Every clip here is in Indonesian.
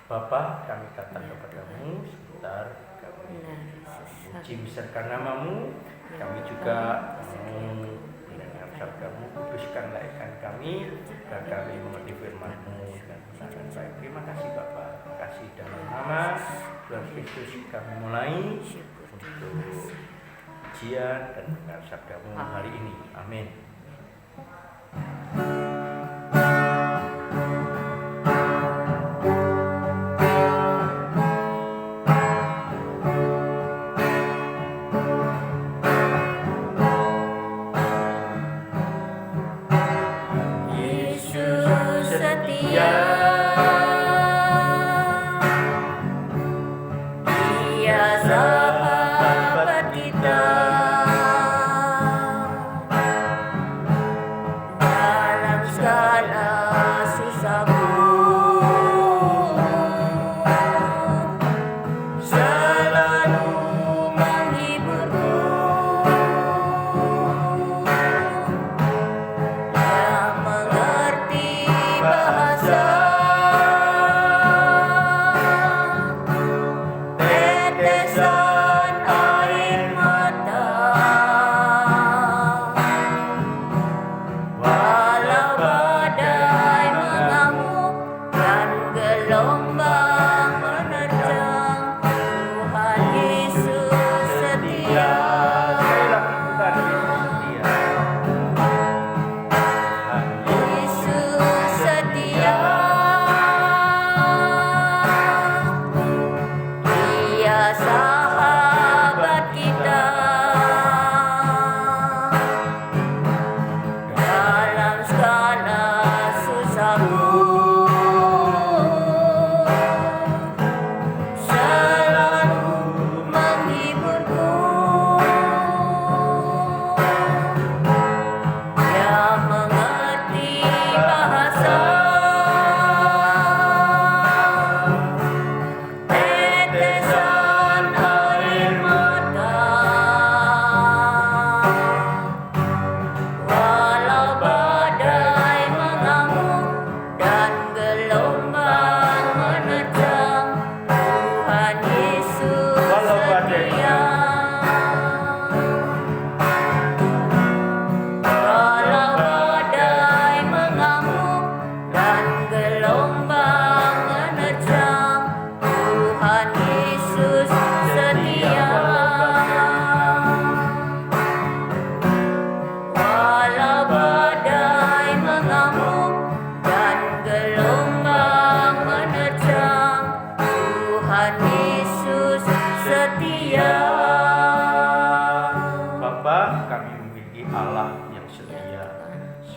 Bapa, kami datang kepadamu sebentar, kami puji besarkan namamu, kami juga mendengar sabdamu, kuduskan laikan kami, agar kami mengerti firman-Mu dengan benar dan baik. Terima kasih Bapa, terima kasih dalam nama Tuhan Kristus kami mulai untuk ujian dan mendengar sabdamu hari ini. Amin.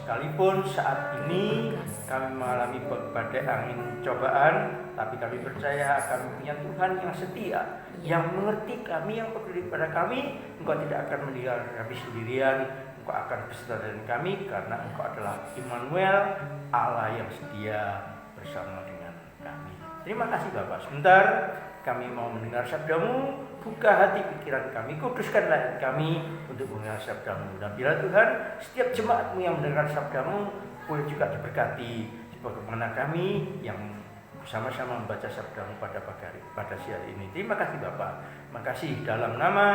Sekalipun saat ini kami mengalami badai angin cobaan, tapi kami percaya kami punya Tuhan yang setia, yang mengerti kami, yang peduli pada kami. Engkau tidak akan meninggalkan kami sendirian, Engkau akan beserta dengan kami, karena Engkau adalah Immanuel, Allah yang setia bersama dengan kami. Terima kasih Bapak. Sebentar kami mau mendengar sabdamu. Buka hati pikiran kami, kuduskanlah kami untuk mendengar sabdamu. Dan bila Tuhan, setiap jemaatmu yang mendengar sabdamu boleh juga diberkati, sebagaimana kami yang bersama-sama membaca sabdamu pada siang ini. Terima kasih Bapak. Terima kasih dalam nama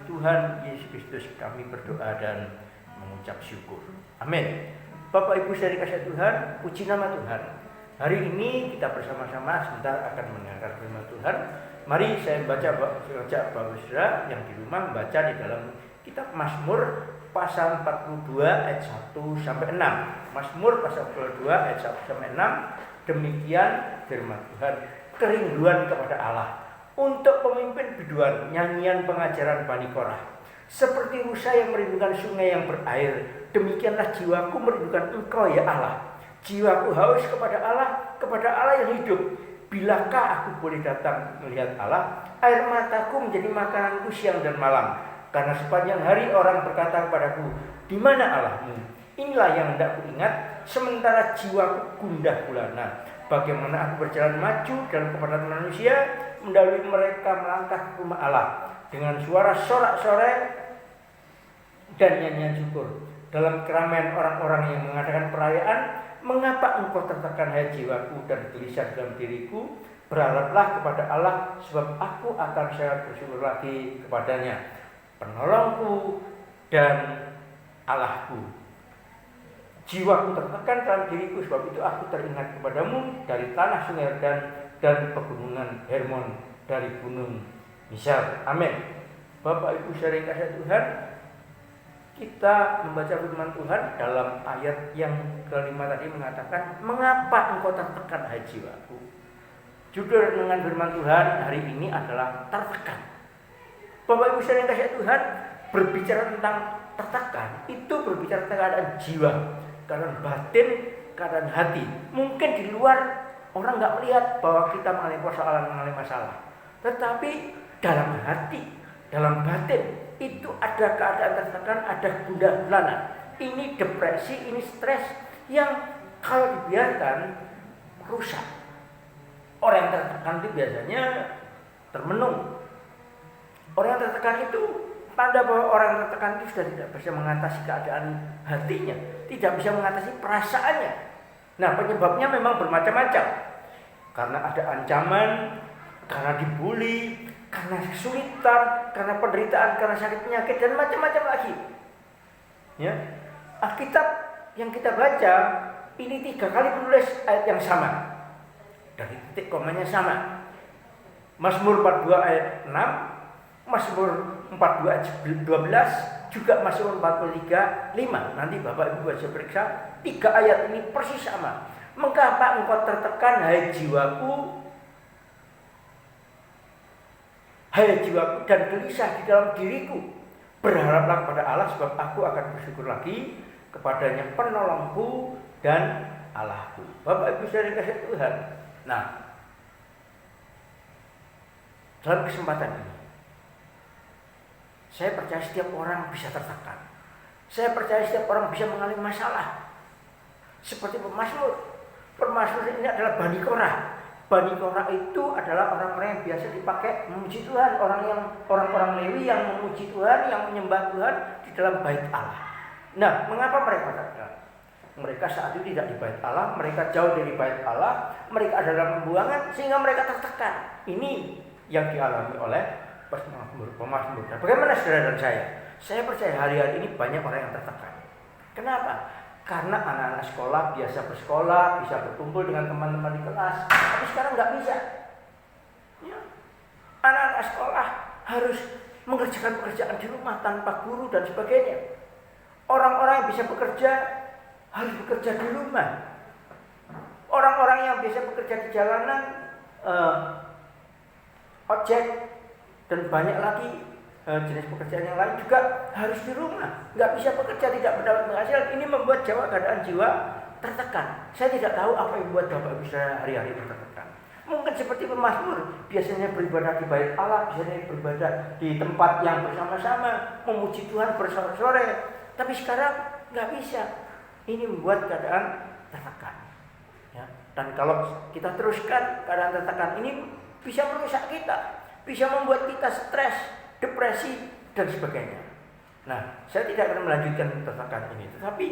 Tuhan Yesus Kristus kami berdoa dan mengucap syukur. Amin. Bapak Ibu saudari kasih Tuhan, puji nama Tuhan. Hari ini kita bersama-sama sebentar akan mendengar firman Tuhan. Mari saya mengajak Bapak Saudara yang di rumah membaca di dalam kitab Mazmur pasal 42 ayat 1 sampai 6. Mazmur pasal 42 ayat 1 sampai 6. Demikian firman Tuhan. Kerinduan kepada Allah. Untuk pemimpin biduan, nyanyian pengajaran Bani Korah. Seperti rusa yang merindukan sungai yang berair, demikianlah jiwaku merindukan Engkau ya Allah. Jiwaku haus kepada Allah yang hidup. Bilakah aku boleh datang melihat Allah? Air mataku menjadi makananku siang dan malam. Karena sepanjang hari orang berkata kepadaku, di mana Allahmu? Inilah yang hendak ku ingat, sementara jiwaku gundah gulana. Bagaimana aku berjalan maju dalam kepadatan manusia, mendahului mereka melangkah ke rumah Allah dengan suara sorak-sorai dan nyanyian syukur. Dalam keramaian orang-orang yang mengadakan perayaan, mengapa engkau tertekan hai jiwaku dan gelisah dalam diriku? Berharaplah kepada Allah, sebab aku akan sangat bersyukur lagi kepadanya, penolongku dan Allahku. Jiwaku tertekan dalam diriku, sebab itu aku teringat kepadamu dari tanah sungai Yordan dan pegunungan Hermon, dari gunung Misal. Amin. Bapak Ibu saudara kasih Tuhan, kita membaca firman Tuhan dalam ayat yang kelima tadi mengatakan, mengapa engkau tertekan hai jiwaku? Judul renungan firman Tuhan hari ini adalah tertekan. Bapak Ibu saudara kasih Tuhan, berbicara tentang tertekan itu berbicara tentang keadaan jiwa, keadaan batin, keadaan hati. Mungkin di luar orang nggak melihat bahwa kita mengalami persoalan, mengalami masalah, tetapi dalam hati, dalam batin itu ada keadaan tertekan, ada gundah gulana. Ini depresi, ini stres yang kalau dibiarkan rusak. Orang yang tertekan itu biasanya termenung. Orang yang tertekan itu tanda bahwa orang yang tertekan itu sudah tidak bisa mengatasi keadaan hatinya, tidak bisa mengatasi perasaannya. Nah, penyebabnya memang bermacam-macam. Karena ada ancaman, karena dibully, karena kesulitan, karena penderitaan, karena sakit penyakit, dan macam-macam lagi. Ya, Alkitab yang kita baca ini 3 kali menulis ayat yang sama, dari titik komanya sama. Mazmur 42 ayat 6, Mazmur 42 ayat 12, juga Mazmur 43 5. Nanti Bapak Ibu bisa periksa, 3 ayat ini persis sama. Mengapa engkau tertekan hai jiwaku? Hai jiwaku dan gelisah di dalam diriku. Berharaplah kepada Allah, sebab aku akan bersyukur lagi kepadanya, penolongku dan Allahku. Bapak Ibu saudara kasih Tuhan. Nah, dalam kesempatan ini saya percaya setiap orang bisa tertekan. Saya percaya setiap orang bisa mengalami masalah. Seperti pemazmur. Pemazmur ini adalah Bani Korah. Bani Korah itu adalah orang-orang yang biasa dipakai memuji Tuhan, orang-orang Lewi yang memuji Tuhan, yang menyembah Tuhan di dalam bait Allah. Nah, mengapa mereka tertekan? Mereka saat itu tidak di bait Allah, mereka jauh dari bait Allah, mereka ada dalam pembuangan sehingga mereka tertekan. Ini yang dialami oleh pemazmur. Nah, bagaimana saudara dan saya? Saya percaya hari-hari ini banyak orang yang tertekan. Kenapa? Karena anak-anak sekolah biasa bersekolah, bisa berkumpul dengan teman-teman di kelas, tapi sekarang nggak bisa. Ya. Anak-anak sekolah harus mengerjakan pekerjaan di rumah tanpa guru dan sebagainya. Orang-orang yang bisa bekerja harus bekerja di rumah. Orang-orang yang bisa bekerja di jalanan, ojek dan banyak lagi jenis pekerjaan yang lain juga harus di rumah, nggak bisa bekerja, tidak mendapat penghasilan. Ini membuat keadaan jiwa tertekan. Saya tidak tahu apa yang membuat Bapak bisa hari-hari tertekan. Mungkin seperti pemazmur, biasanya beribadah di bait Allah, biasanya beribadah di tempat yang bersama-sama, memuji Tuhan bersore-sore. Tapi sekarang nggak bisa. Ini membuat keadaan tertekan. Ya. Dan kalau kita teruskan, keadaan tertekan ini bisa merusak kita, bisa membuat kita stres, depresi, dan sebagainya. Nah, saya tidak akan melanjutkan tertekan ini, tetapi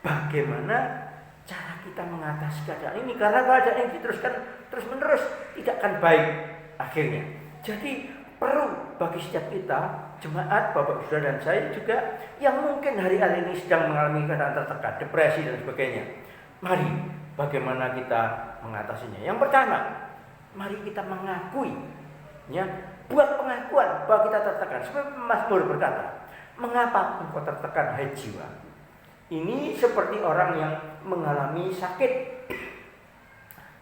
bagaimana cara kita mengatasi keadaan ini, karena keadaan ini diteruskan terus-menerus tidak akan baik akhirnya. Jadi perlu bagi setiap kita, jemaat, Bapak Saudara dan saya juga yang mungkin hari-hari ini sedang mengalami keadaan tertekan, depresi dan sebagainya. Mari bagaimana kita mengatasinya. Yang pertama, mari kita mengakui, ya, buat pengakuan bahwa kita tertekan. Seperti Mazmur berkata, mengapa engkau tertekan hai jiwa? Ini seperti orang yang mengalami sakit.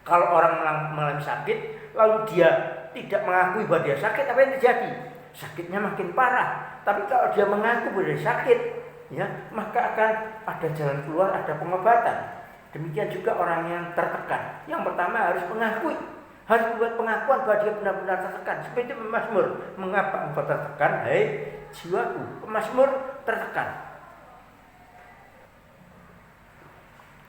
Kalau orang mengalami sakit, lalu dia tidak mengakui bahwa dia sakit, apa yang terjadi? Sakitnya makin parah. Tapi kalau dia mengaku bahwa dia sakit, ya, maka akan ada jalan keluar, ada pengobatan. Demikian juga orang yang tertekan. Yang pertama harus mengakui, harus membuat pengakuan bahwa dia benar-benar tertekan. Seperti pemazmur, mengapa engkau tertekan hai jiwaku? Pemazmur tertekan.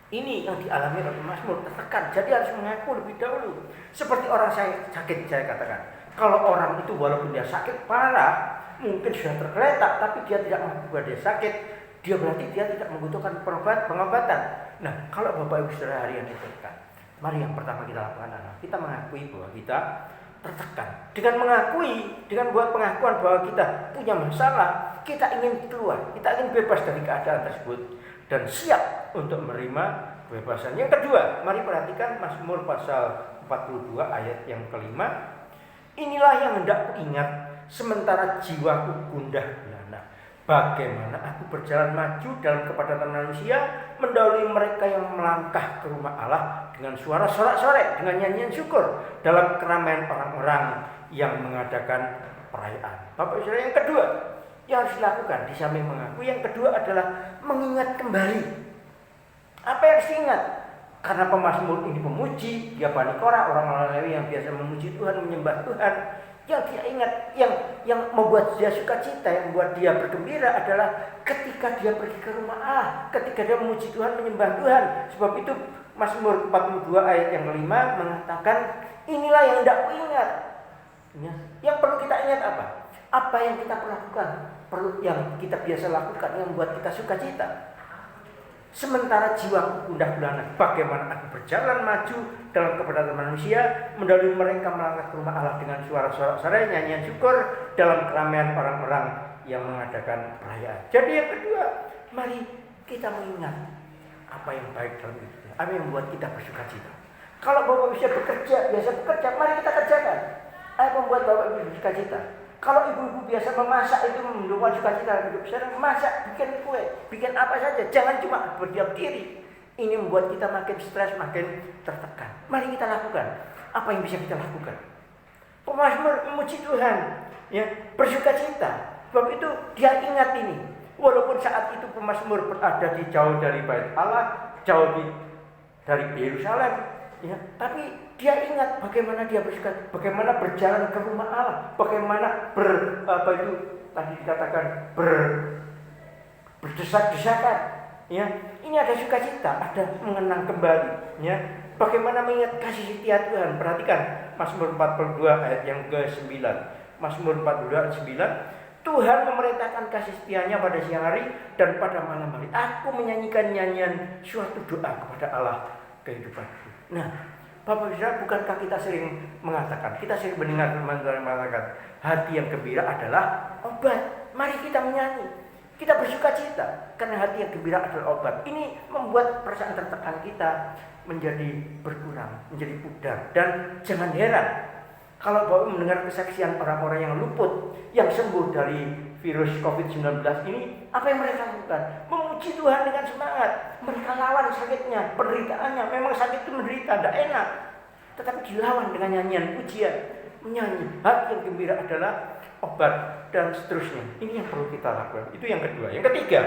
Ini yang dialami oleh pemazmur, tertekan. Jadi harus mengaku lebih dahulu. Seperti orang sakit, saya katakan. Kalau orang itu walaupun dia sakit parah, mungkin sudah tergeletak, tapi dia tidak mengaku bahwa dia sakit, dia berarti dia tidak membutuhkan pengobatan. Nah, kalau Bapak Ibu Saudara hari ini tertekan, mari yang pertama kita lakukan adalah kita mengakui bahwa kita tertekan. Dengan mengakui, dengan buat pengakuan bahwa kita punya masalah, kita ingin keluar, kita ingin bebas dari keadaan tersebut dan siap untuk menerima kebebasan. Yang kedua, mari perhatikan Mazmur pasal 42 ayat yang kelima. Inilah yang hendak kuingat sementara jiwaku gundah gulana. Bagaimana aku berjalan maju dalam kepadatan manusia, mendahului mereka yang melangkah ke rumah Allah dengan suara sorak-sorai, dengan nyanyian syukur dalam keramaian orang-orang yang mengadakan perayaan. Bapak Saudara, yang kedua yang harus dilakukan di samping mengaku, yang kedua adalah mengingat kembali. Apa yang harus diingat? Karena pemazmur ini pemuji, dia Bani Korah, orang-orang Lewi yang biasa memuji Tuhan, menyembah Tuhan. Yang dia ingat, yang membuat dia sukacita, yang membuat dia bergembira adalah ketika dia pergi ke rumah Allah, ketika dia memuji Tuhan, menyembah Tuhan. Sebab itu Mazmur 42 ayat yang kelima mengatakan, inilah yang hendak kuingat. Ya. Yang perlu kita ingat apa? Apa yang kita perlu lakukan, yang kita biasa lakukan, yang membuat kita sukacita. Sementara jiwaku gundah gulana, bagaimana aku berjalan maju dalam kepadatan manusia, mendahului mereka melangkah ke rumah Allah dengan suara sorak-sorai, nyanyian syukur dalam keramaian orang-orang yang mengadakan perayaan. Jadi yang kedua, mari kita mengingat apa yang baik dalam hidup kita, apa yang membuat kita bersukacita. Kalau Bapak bisa bekerja, biasa bekerja, mari kita kerjakan. Apa yang membuat Bapak Ibu bersukacita? Kalau ibu-ibu biasa memasak itu mendukung sukacita hidup, sekarang masak, bikin kue, bikin apa saja, jangan cuma berdiam diri. Ini membuat kita makin stres, makin tertekan. Mari kita lakukan apa yang bisa kita lakukan. Pemazmur memuji Tuhan, ya, bersukacita. Sebab itu dia ingat ini. Walaupun saat itu pemazmur berada di jauh dari Bait Allah, jauh dari Yerusalem, ya, tapi dia ingat bagaimana dia bersuka, bagaimana berjalan ke rumah Allah, bagaimana tadi dikatakan berdesak-desakan, ya. Ini ada sukacita, ada mengenang kembali, ya. Bagaimana mengingat kasih setia Tuhan. Perhatikan Mazmur 42 ayat yang ke-9. Mazmur 42 ayat 9. Tuhan memerintahkan kasih setianya pada siang hari dan pada malam hari. Aku menyanyikan nyanyian suatu doa kepada Allah kehidupanku. Nah, Bapak Saudara, bukankah kita sering mengatakan, kita sering mendengar teman-teman mengatakan, hati yang gembira adalah obat. Mari kita menyanyi, kita bersukacita, karena hati yang gembira adalah obat. Ini membuat perasaan tertekan kita menjadi berkurang, menjadi pudar. Dan jangan heran kalau Bapak mendengar kesaksian orang-orang yang luput, yang sembuh dari virus COVID-19 ini, apa yang mereka lakukan? Memuji Tuhan dengan semangat. Mereka lawan sakitnya, penderitaannya. Memang sakit itu menderita, tidak enak, tetapi dilawan dengan nyanyian pujian. Menyanyi, hati yang gembira adalah obat, dan seterusnya. Ini yang perlu kita lakukan. Itu yang kedua. Yang ketiga,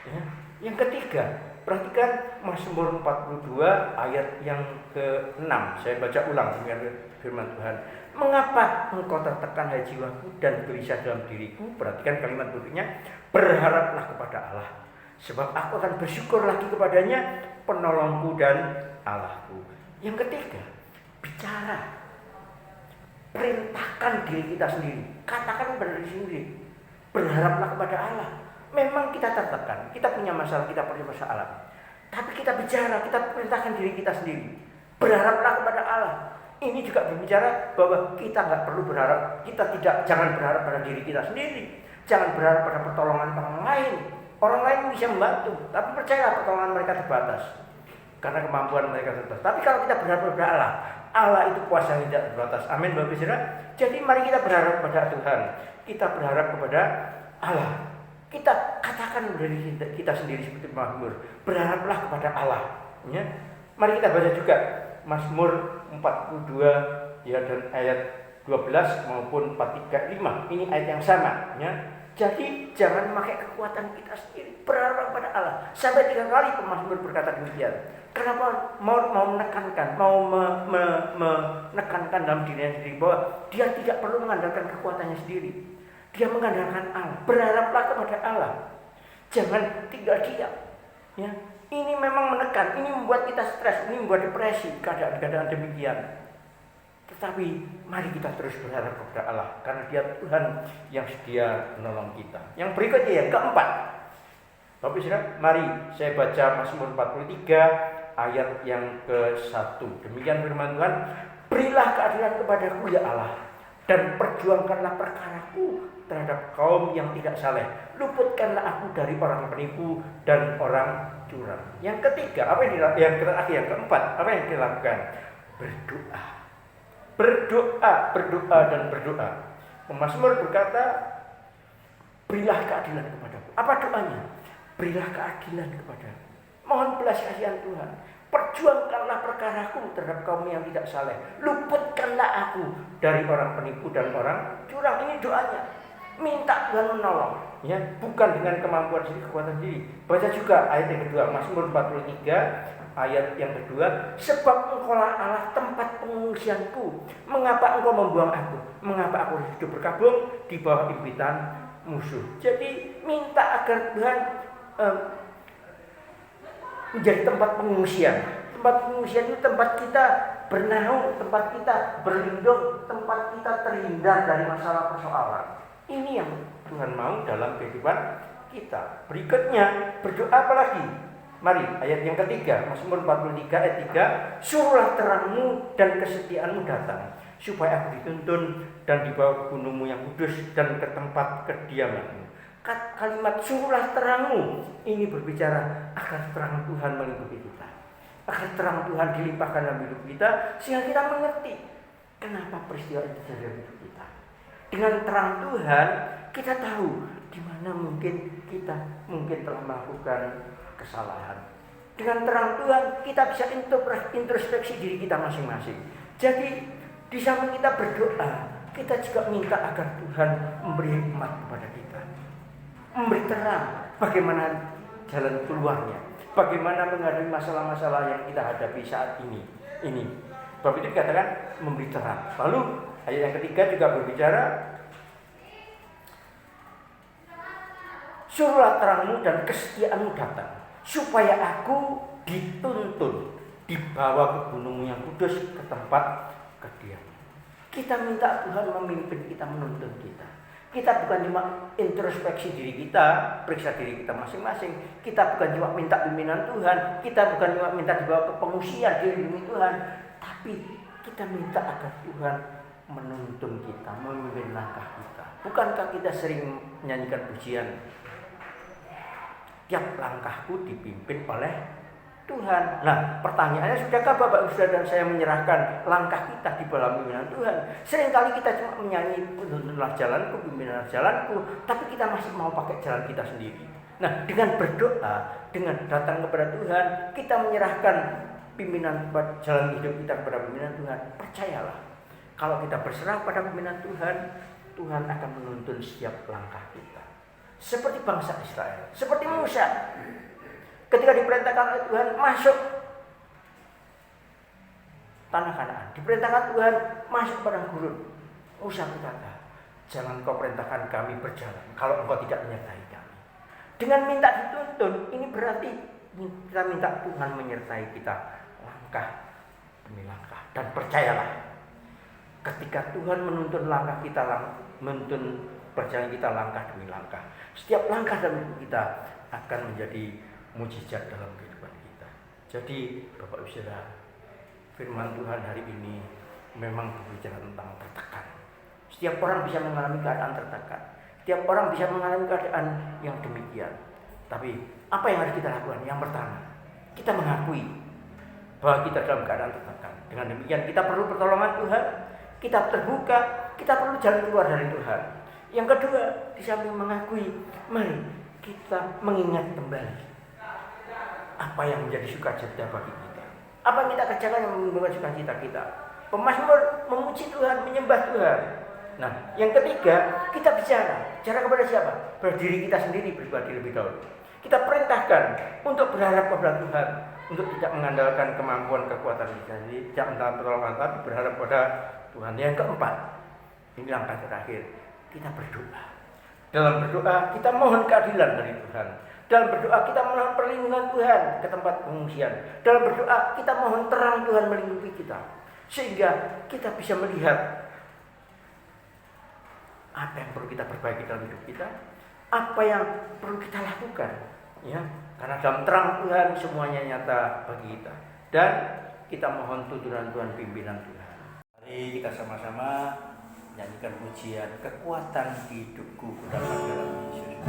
ya, yang ketiga, perhatikan Mazmur 42 ayat yang ke-6. Saya baca ulang dengan firman Tuhan. Mengapa engkau tertekan hai jiwaku dan gelisah dalam diriku? Perhatikan kalimat berikutnya. Berharaplah kepada Allah, sebab aku akan bersyukur lagi kepadanya, penolongku dan Allahku. Yang ketiga, bicara. Perintahkan diri kita sendiri. Katakan kepada diri sendiri. Berharaplah kepada Allah. Memang kita tertekan, kita punya masalah, kita punya masalah. Tapi kita bicara, kita perintahkan diri kita sendiri. Berharaplah kepada Allah. Ini juga berbicara bahwa kita nggak perlu berharap, jangan berharap pada diri kita sendiri, jangan berharap pada pertolongan orang lain. Orang lain bisa membantu, tapi percayalah pertolongan mereka terbatas, karena kemampuan mereka terbatas. Tapi kalau kita berharap pada Allah, Allah itu kuasa yang tidak terbatas. Amin, Bapak Saudara. Jadi mari kita berharap pada Tuhan, kita berharap kepada Allah. Kita katakan dari kita sendiri seperti Mazmur, berharaplah kepada Allah. Ya. Mari kita baca juga Mazmur 42 ya, dan ayat 12 maupun 435. Ini ayat yang sama, ya. Jadi jangan memakai kekuatan kita sendiri, berharap kepada Allah. Sampai 3 kali pemazmur berkata demikian. Kenapa? Mau menekankan, menekankan dalam dirinya sendiri bahwa dia tidak perlu mengandalkan kekuatannya sendiri. Dia mengandalkan Allah. Berharaplah kepada Allah. Jangan tinggal diam. Ya. Ini memang menekan, ini membuat kita stres, ini membuat depresi, keadaan demikian. Tetapi mari kita terus berharap kepada Allah, karena Dia Tuhan yang sedia menolong kita. Yang berikutnya, yang keempat, Bapak Ibu Saudara, mari saya baca Mazmur 43 ayat yang ke-1. Demikian firman Tuhan, berilah keadilan kepadaku ya Allah, dan perjuangkanlah perkaraku terhadap kaum yang tidak saleh. Luputkanlah aku dari orang penipu dan orang curang. Yang ketiga, yang terakhir, yang keempat, apa yang dilakukan? Berdoa. Berdoa dan berdoa. Pemazmur berkata, berilah keadilan kepadaku. Apa doanya? Berilah keadilan kepadaku. Mohon belas kasihan Tuhan. Perjuangkanlah perkaraku terhadap kaum yang tidak saleh. Luputkanlah aku dari orang penipu dan orang curang. Ini doanya. Minta Tuhan menolong. Ya, bukan dengan kemampuan sendiri, kekuatan sendiri. Baca juga ayat yang kedua, Mazmur 43 ayat yang kedua. Sebab engkaulah Allah tempat pengungsianku. Mengapa engkau membuang aku? Mengapa aku hidup berkabung di bawah impitan musuh? Jadi minta agar Tuhan menjadi tempat pengungsian. Tempat pengungsian itu tempat kita bernaung, tempat kita berlindung, tempat kita terhindar dari masalah persoalan. Ini yang Tuhan mau dalam kehidupan kita. Berikutnya, berdoa apa lagi? Mari, ayat yang ketiga, Mazmur 43 ayat 3. Suruhlah terangmu dan kesetiaanmu datang, supaya aku dituntun dan dibawa ke gunungmu yang kudus dan ke tempat kediamanmu. Kalimat suruhlah terangmu ini berbicara agar terang Tuhan melingkupi kita, agar terang Tuhan dilimpahkan dalam hidup kita, sehingga kita mengerti kenapa peristiwa itu terjadi dalam hidup kita. Dengan terang Tuhan kita tahu di mana mungkin kita telah melakukan kesalahan. Dengan terang Tuhan kita bisa introspeksi diri kita masing-masing. Jadi di samping kita berdoa, kita juga minta agar Tuhan memberi hikmat kepada kita, memberi terang bagaimana jalan keluarnya, bagaimana menghadapi masalah-masalah yang kita hadapi saat ini. Sebab itu dikatakan memberi terang. Lalu ayat yang ketiga juga berbicara, suruhlah terangmu dan kesetiaanmu datang, supaya aku dituntun, dibawa ke gunungmu yang kudus, ke tempat kediaman. Kita minta Tuhan memimpin kita, menuntun kita. Kita bukan cuma introspeksi diri kita, periksa diri kita masing-masing. Kita bukan cuma minta pimpinan Tuhan. Kita bukan cuma minta dibawa ke pengungsian, dilindungi Tuhan. Tapi kita minta agar Tuhan menuntun kita, memimpin langkah kita. Bukankah kita sering menyanyikan pujian, tiap langkahku dipimpin oleh Tuhan. Nah, pertanyaannya, sudahkah Bapak Ibu Saudara dan saya menyerahkan langkah kita di dalam pimpinan Tuhan? Seringkali kita cuma menyanyi tuntunlah jalanku, pimpinlah jalanku, tapi kita masih mau pakai jalan kita sendiri. Nah, dengan berdoa, dengan datang kepada Tuhan, kita menyerahkan pimpinan jalan hidup kita kepada pimpinan Tuhan. Percayalah, kalau kita berserah pada pimpinan Tuhan, Tuhan akan menuntun setiap langkah kita. Seperti bangsa Israel, seperti Musa, ketika diperintahkan oleh Tuhan masuk tanah Kanaan, diperintahkan Tuhan masuk padang gurun, Musa berkata, jangan kau perintahkan kami berjalan kalau engkau tidak menyertai kami. Dengan minta dituntun, ini berarti kita minta Tuhan menyertai kita langkah demi langkah. Dan percayalah, ketika Tuhan menuntun langkah kita, menuntun perjalanan kita langkah demi langkah, setiap langkah dalam hidup kita akan menjadi mujizat dalam kehidupan kita. Jadi Bapak Ibu Saudara, firman Tuhan hari ini memang berbicara tentang tertekan. Setiap orang bisa mengalami keadaan tertekan. Setiap orang bisa mengalami keadaan yang demikian. Tapi apa yang harus kita lakukan? Yang pertama, kita mengakui bahwa kita dalam keadaan tertekan. Dengan demikian kita perlu pertolongan Tuhan, kita terbuka, kita perlu jalan keluar dari Tuhan. Yang kedua, di samping mengakui, mari kita mengingat kembali apa yang menjadi sukacita bagi kita. Apa yang kita kerjakan yang membuat sukacita kita. Pemazmur memuji Tuhan, menyembah Tuhan. Nah, yang ketiga, kita bicara kepada siapa? Pada diri kita sendiri pribadi lebih dahulu. Kita perintahkan untuk berharap kepada Tuhan, untuk tidak mengandalkan kemampuan kekuatan kita sendiri, tidak mengandalkan pertolongan, tapi berharap pada Tuhan. Yang keempat, ini langkah terakhir, kita berdoa. Dalam berdoa kita mohon keadilan dari Tuhan. Dalam berdoa kita mohon perlindungan Tuhan ke tempat pengungsian. Dalam berdoa kita mohon terang Tuhan melindungi kita, sehingga kita bisa melihat apa yang perlu kita perbaiki dalam hidup kita, apa yang perlu kita lakukan Ya, karena dalam terang Tuhan semuanya nyata bagi kita. Dan kita mohon tuntunan Tuhan, pimpinan Tuhan. Mari kita sama-sama nyanyikan pujian kekuatan hidupku kudapat dalam Yesus.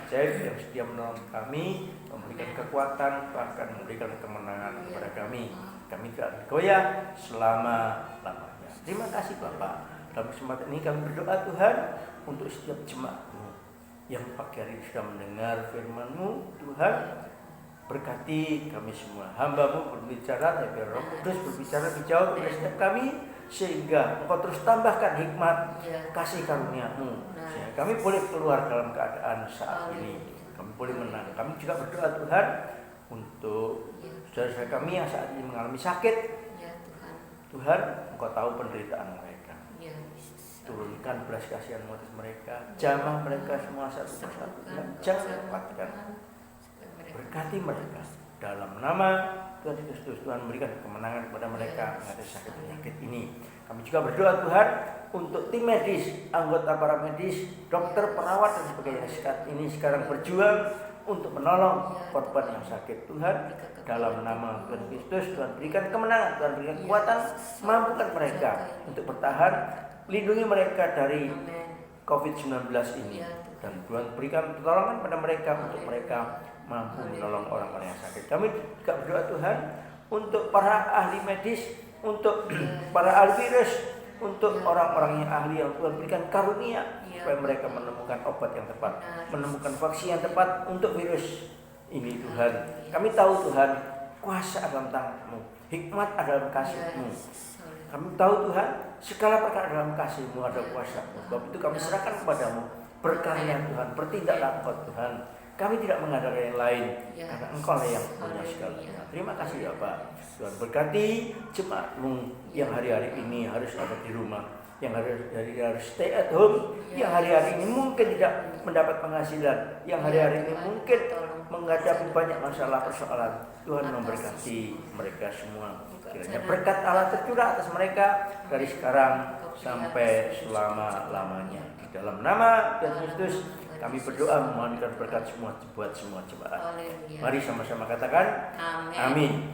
Yang setia menolong kami, memberikan kekuatan, bahkan memberikan kemenangan kepada kami. Kami tidak goyah selama-lamanya. Terima kasih Bapak. Dalam kesempatan ini kami berdoa Tuhan untuk setiap jemaat-Mu yang pagi hari sudah mendengar firman-Mu. Tuhan, berkati kami semua. Hamba-Mu berbicara, biar Roh Kudus berbicara dijawab oleh setiap kami, sehingga Engkau terus tambahkan hikmat kasih karunia-Mu, sehingga kami boleh keluar dalam keadaan saat ini. Kami boleh menang. Kami juga berdoa Tuhan untuk saudara-saudara kami yang saat ini mengalami sakit. Tuhan, Engkau tahu penderitaan mereka. Turunkan belas kasihan-Mu atas mereka. Jamah mereka semua satu persatu. Jangan lepaskan. Berkati mereka. Dalam nama Tuhan Yesus, Tuhan berikan kemenangan kepada mereka mengatasi sakit penyakit ini. Kami juga berdoa Tuhan untuk tim medis, anggota para medis, dokter, perawat dan sebagainya saat ini sekarang berjuang untuk menolong korban yang sakit. Tuhan, dalam nama Tuhan Kristus, Tuhan berikan kemenangan, Tuhan berikan kekuatan, mampukan mereka untuk bertahan Lindungi mereka dari Amin. COVID-19 ini. Ya, Dan Tuhan berikan pertolongan pada mereka untuk mereka mampu menolong orang-orang yang sakit. Kami juga berdoa Tuhan untuk para ahli medis, untuk para ahli virus, untuk orang-orang yang ahli yang Tuhan berikan karunia supaya mereka menemukan obat yang tepat, menemukan vaksin yang tepat untuk virus ini Tuhan. Kami tahu Tuhan, kuasa dalam tangan-Mu, hikmat ada dalam kasih-Mu. Kami tahu Tuhan, segala perkara dalam kasih-Mu ada kuasa-Mu. Sebab itu kami serahkan kepadamu, berkarya Tuhan, bertindaklah Engkau Tuhan. Kami tidak mengandalkan yang lain, karena Engkau lah yang punya segalanya. Terima kasih ya Pak. Tuhan berkati jemaat-Mu yang hari-hari ini harus ada di rumah, yang hari-hari harus stay at home, yang hari-hari ini mungkin tidak mendapat penghasilan, yang hari-hari ini mungkin menghadapi banyak masalah persoalan. Tuhan memberkati mereka semua. Kiranya berkat Allah tercurah atas mereka dari sekarang sampai selama-lamanya. Di dalam nama Tuhan Yesus kami berdoa memohonkan berkat semua buat semua jemaat. Mari sama-sama katakan amin.